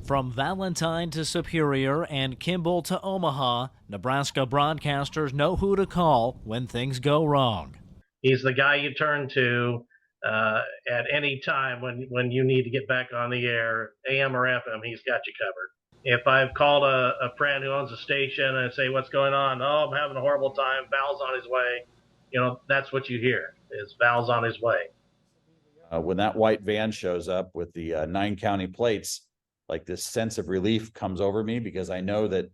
From Valentine to Superior and Kimball to Omaha, Nebraska broadcasters know who to call when things go wrong. He's the guy you turn to at any time when you need to get back on the air, AM or FM, he's got you covered. If I've called a friend who owns a station and I say, what's going on? Oh, I'm having a horrible time. Val's on his way. You know, that's what you hear is Val's on his way. When that white van shows up with the 9-county plates, like this sense of relief comes over me because I know that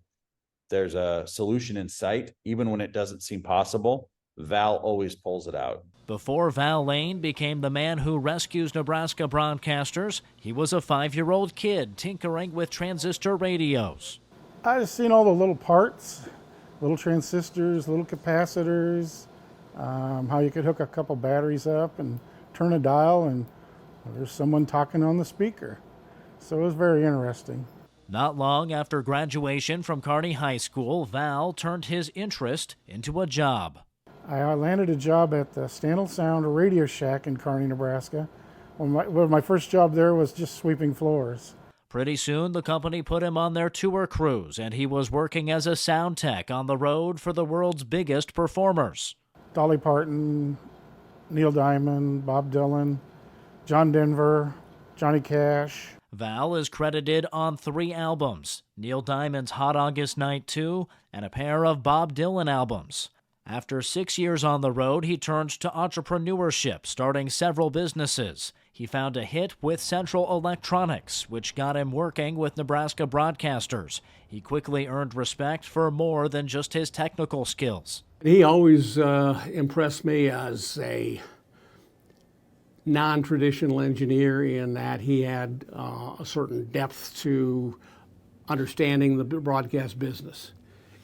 there's a solution in sight. Even when it doesn't seem possible, Val always pulls it out. Before Val Lane became the man who rescues Nebraska broadcasters, he was a 5-year-old kid tinkering with transistor radios. I just seen all the little parts, little transistors, little capacitors, how you could hook a couple batteries up and turn a dial and there's someone talking on the speaker. So it was very interesting. Not long after graduation from Kearney High School, Val turned his interest into a job. I landed a job at the Stanley Sound Radio Shack in Kearney, Nebraska. My first job there was just sweeping floors. Pretty soon, the company put him on their tour crews, and he was working as a sound tech on the road for the world's biggest performers. Dolly Parton, Neil Diamond, Bob Dylan, John Denver, Johnny Cash. Val is credited on 3 albums, Neil Diamond's Hot August Night 2 and a pair of Bob Dylan albums. After 6 years on the road, he turned to entrepreneurship, starting several businesses. He found a hit with Central Electronics, which got him working with Nebraska broadcasters. He quickly earned respect for more than just his technical skills. He always impressed me as a non-traditional engineer in that he had a certain depth to understanding the broadcast business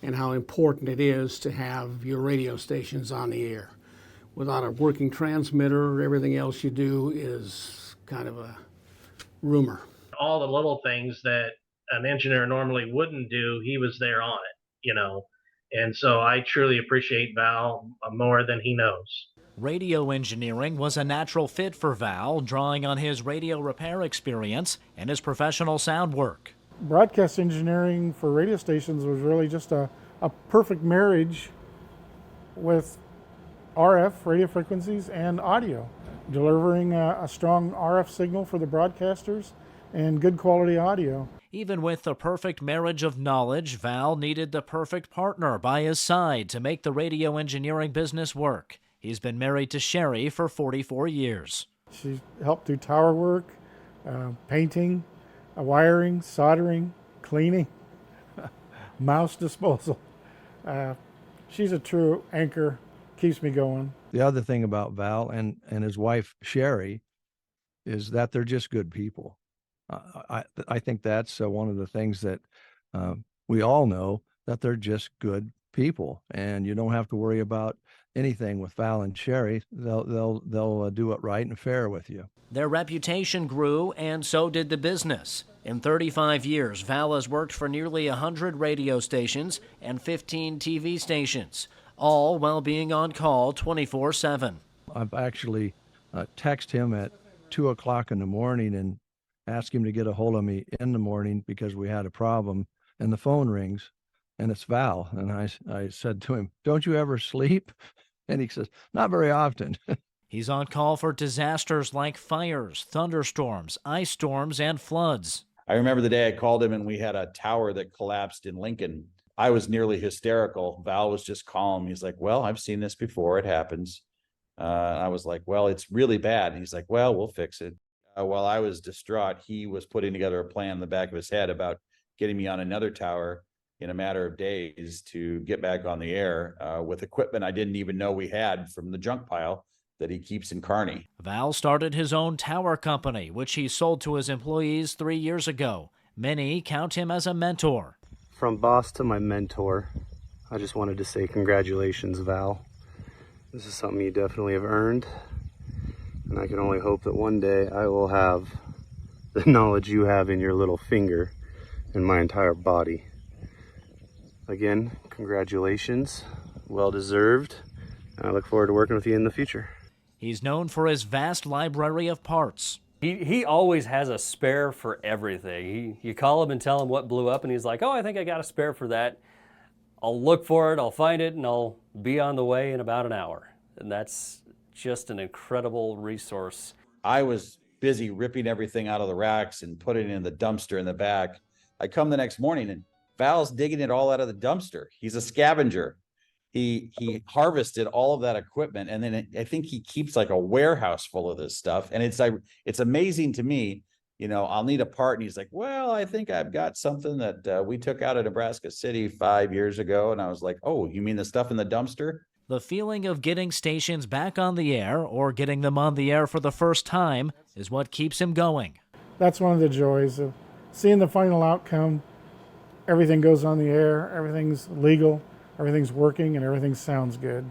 and how important it is to have your radio stations on the air. Without a working transmitter, everything else you do is kind of a rumor. All the little things that an engineer normally wouldn't do, he was there on it, you know. And so I truly appreciate Val more than he knows. Radio engineering was a natural fit for Val, drawing on his radio repair experience and his professional sound work. Broadcast engineering for radio stations was really just a perfect marriage with RF, radio frequencies, and audio, delivering a strong RF signal for the broadcasters and good quality audio. Even with the perfect marriage of knowledge, Val needed the perfect partner by his side to make the radio engineering business work. He's been married to Sherry for 44 years. She helped do tower work, painting, wiring, soldering, cleaning, mouse disposal. She's a true anchor, keeps me going. The other thing about Val and his wife, Sherry, is that they're just good people. I think that's one of the things that we all know, that they're just good people, and you don't have to worry about anything with Val and Sherry. They'll do it right and fair with you. Their reputation grew, and so did the business. In 35 years, Val has worked for nearly 100 radio stations and 15 TV stations, all while being on call 24/7. I've actually texted him at 2 o'clock in the morning and asked him to get a hold of me in the morning because we had a problem, and the phone rings, and it's Val. And I said to him, "Don't you ever sleep?" And he says, "Not very often." He's on call for disasters like fires, thunderstorms, ice storms, and floods. I remember the day I called him and we had a tower that collapsed in Lincoln. I was nearly hysterical. Val was just calm. He's like, "Well, I've seen this before. It happens." I was like, "Well, it's really bad." And he's like, "Well, we'll fix it." While I was distraught, he was putting together a plan in the back of his head about getting me on another tower in a matter of days to get back on the air with equipment I didn't even know we had from the junk pile that he keeps in Kearney. Val started his own tower company, which he sold to his employees 3 years ago. Many count him as a mentor. From boss to my mentor, I just wanted to say congratulations, Val. This is something you definitely have earned, and I can only hope that one day I will have the knowledge you have in your little finger and my entire body. Again, congratulations, well deserved, and I look forward to working with you in the future. He's known for his vast library of parts. He always has a spare for everything. You call him and tell him what blew up, and he's like, oh, I think I got a spare for that. I'll look for it, I'll find it, and I'll be on the way in about an hour. And that's just an incredible resource. I was busy ripping everything out of the racks and putting it in the dumpster in the back. I come the next morning and Val's digging it all out of the dumpster. He's a scavenger. He harvested all of that equipment, and then I think he keeps like a warehouse full of this stuff. And it's amazing to me. You know, I'll need a part, and he's like, well, I think I've got something that we took out of Nebraska City 5 years ago. And I was like, oh, you mean the stuff in the dumpster? The feeling of getting stations back on the air or getting them on the air for the first time is what keeps him going. That's one of the joys of seeing the final outcome. Everything goes on the air, everything's legal, everything's working, and everything sounds good.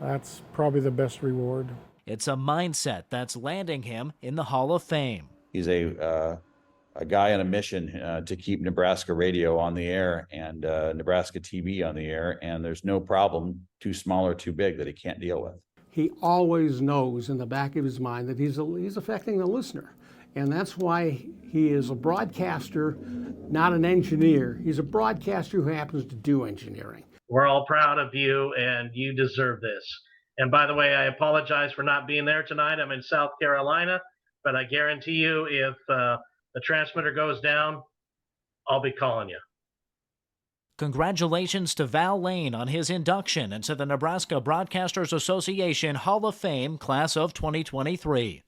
That's probably the best reward. It's a mindset that's landing him in the Hall of Fame. He's a guy on a mission to keep Nebraska radio on the air and Nebraska TV on the air, and there's no problem too small or too big that he can't deal with. He always knows in the back of his mind that he's affecting the listener. And that's why he is a broadcaster, not an engineer. He's a broadcaster who happens to do engineering. We're all proud of you, and you deserve this. And by the way, I apologize for not being there tonight. I'm in South Carolina, but I guarantee you if the transmitter goes down, I'll be calling you. Congratulations to Val Lane on his induction into the Nebraska Broadcasters Association Hall of Fame Class of 2023.